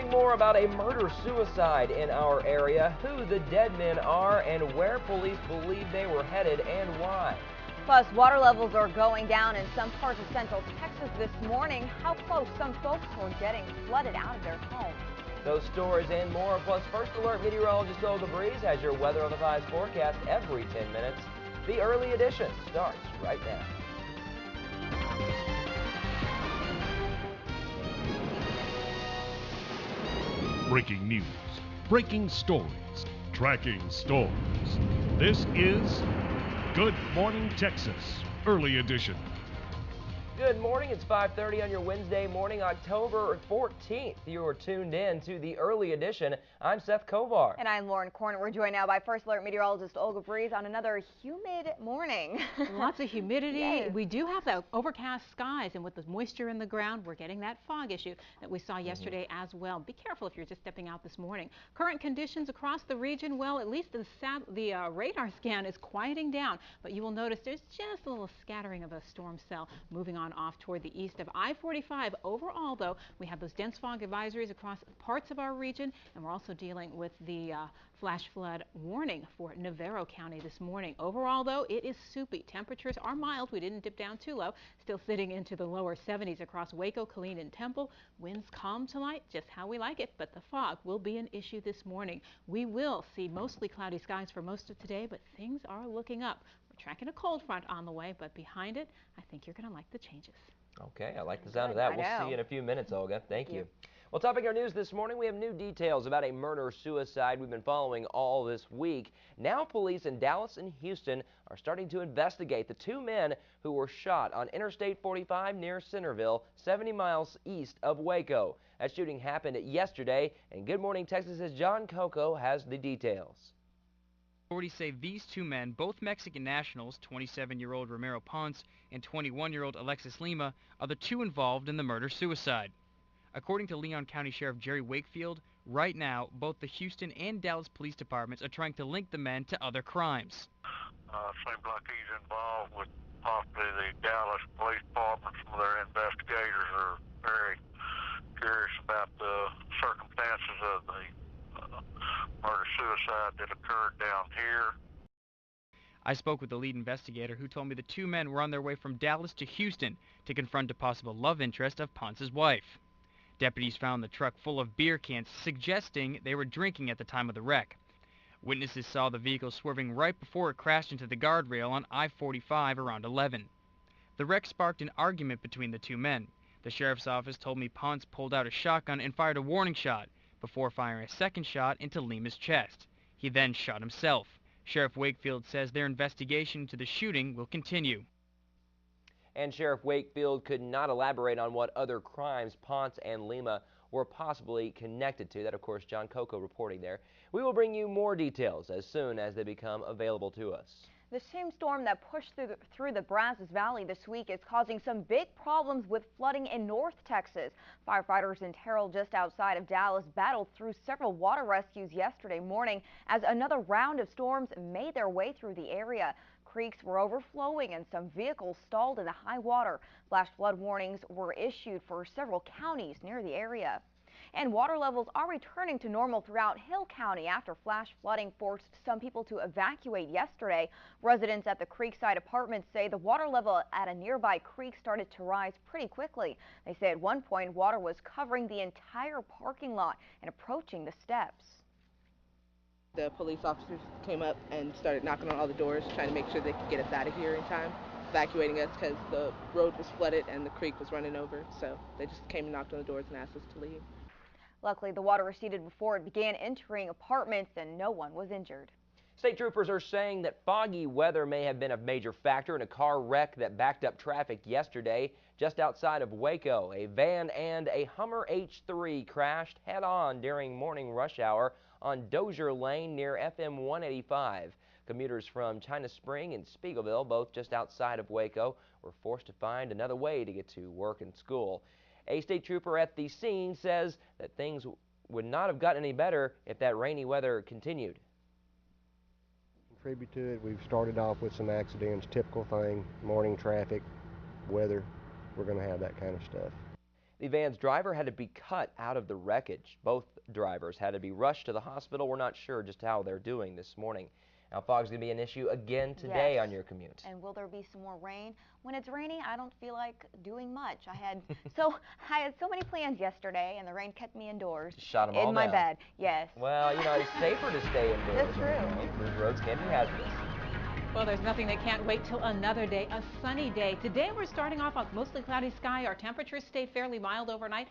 learning more about a murder-suicide in our area, who the dead men are, and where police believe they were headed and why. Plus, water levels are going down in some parts of central Texas this morning. How close some folks were getting flooded out of their homes. Those stories and more, plus First Alert meteorologist Olga Breeze has your weather on the 5's forecast every 10 minutes. The early edition starts right now. Breaking news, breaking stories, tracking storms. This is Good Morning Texas, early edition. Good morning, it's 5:30 on your Wednesday morning, October 14th. You are tuned in to the early edition. I'm Seth Kovar. And I'm Lauren Corner. We're joined now by First Alert meteorologist Olga Breeze on another humid morning. Lots of humidity. Yes. We do have the overcast skies, and with the moisture in the ground, we're getting that fog issue that we saw yesterday as well. Be careful if you're just stepping out this morning. Current conditions across the region, well, at least the radar scan is quieting down, but you will notice there's just a little scattering of a storm cell moving on off toward the east of I-45. Overall, though, we have those dense fog advisories across parts of our region, and we're also dealing with the flash flood warning for Navarro County this morning. Overall, though, it is soupy. Temperatures are mild. We didn't dip down too low. Still sitting into the lower 70s across Waco, Killeen, and Temple. Winds calm tonight, just how we like it, but the fog will be an issue this morning. We will see mostly cloudy skies for most of today, but things are looking up. We're tracking a cold front on the way, but behind it, I think you're going to like the changes. Okay, I like the sound of that. We'll see you in a few minutes, Olga. Thank you. Well, topping our news this morning, we have new details about a murder-suicide we've been following all this week. Now police in Dallas and Houston are starting to investigate the two men who were shot on Interstate 45 near Centerville, 70 miles east of Waco. That shooting happened yesterday, and Good Morning Texas's John Coco has the details. Authorities say these two men, both Mexican nationals, 27-year-old Romero Ponce and 21-year-old Alexis Lima, are the two involved in the murder-suicide. According to Leon County Sheriff Jerry Wakefield, right now, both the Houston and Dallas police departments are trying to link the men to other crimes. Seems like he's involved with possibly the Dallas Police Department. Some of their investigators are very curious about the circumstances of the murder-suicide that occurred down here. I spoke with the lead investigator who told me the two men were on their way from Dallas to Houston to confront a possible love interest of Ponce's wife. Deputies found the truck full of beer cans, suggesting they were drinking at the time of the wreck. Witnesses saw the vehicle swerving right before it crashed into the guardrail on I-45 around 11. The wreck sparked an argument between the two men. The sheriff's office told me Ponce pulled out a shotgun and fired a warning shot before firing a second shot into Lima's chest. He then shot himself. Sheriff Wakefield says their investigation into the shooting will continue. And Sheriff Wakefield could not elaborate on what other crimes Ponce and Lima were possibly connected to. That, of course, John Coco reporting there. We will bring you more details as soon as they become available to us. The same storm that pushed through the Brazos Valley this week is causing some big problems with flooding in North Texas. Firefighters in Terrell, just outside of Dallas, battled through several water rescues yesterday morning as another round of storms made their way through the area. Creeks were overflowing and some vehicles stalled in the high water. Flash flood warnings were issued for several counties near the area. And water levels are returning to normal throughout Hill County after flash flooding forced some people to evacuate yesterday. Residents at the Creekside Apartments say the water level at a nearby creek started to rise pretty quickly. They say at one point water was covering the entire parking lot and approaching the steps. The police officers came up and started knocking on all the doors, trying to make sure they could get us out of here in time, evacuating us because the road was flooded and the creek was running over. So they just came and knocked on the doors and asked us to leave. Luckily, the water receded before it began entering apartments and no one was injured. State troopers are saying that foggy weather may have been a major factor in a car wreck that backed up traffic yesterday just outside of Waco. A van and a Hummer H3 crashed head-on during morning rush hour on Dozier Lane near FM 185. Commuters from China Spring and Spiegelville, both just outside of Waco, were forced to find another way to get to work and school. A state trooper at the scene says that things would not have gotten any better if that rainy weather continued. Contribute to it, we've started off with some accidents, typical thing, morning traffic, weather, we're going to have that kind of stuff. The van's driver had to be cut out of the wreckage. Both drivers had to be rushed to the hospital. We're not sure just how they're doing this morning. Now, fog's going to be an issue again today on your commute. And will there be some more rain? When it's raining, I don't feel like doing much. I had so many plans yesterday, and the rain kept me indoors. Shot them all in my down. bed. Yes. Well, you know, it's safer to stay indoors. That's true. Those roads can be hazardous. Well, there's nothing that can't wait till another day, a sunny day. Today we're starting off on mostly cloudy sky. Our temperatures stay fairly mild overnight.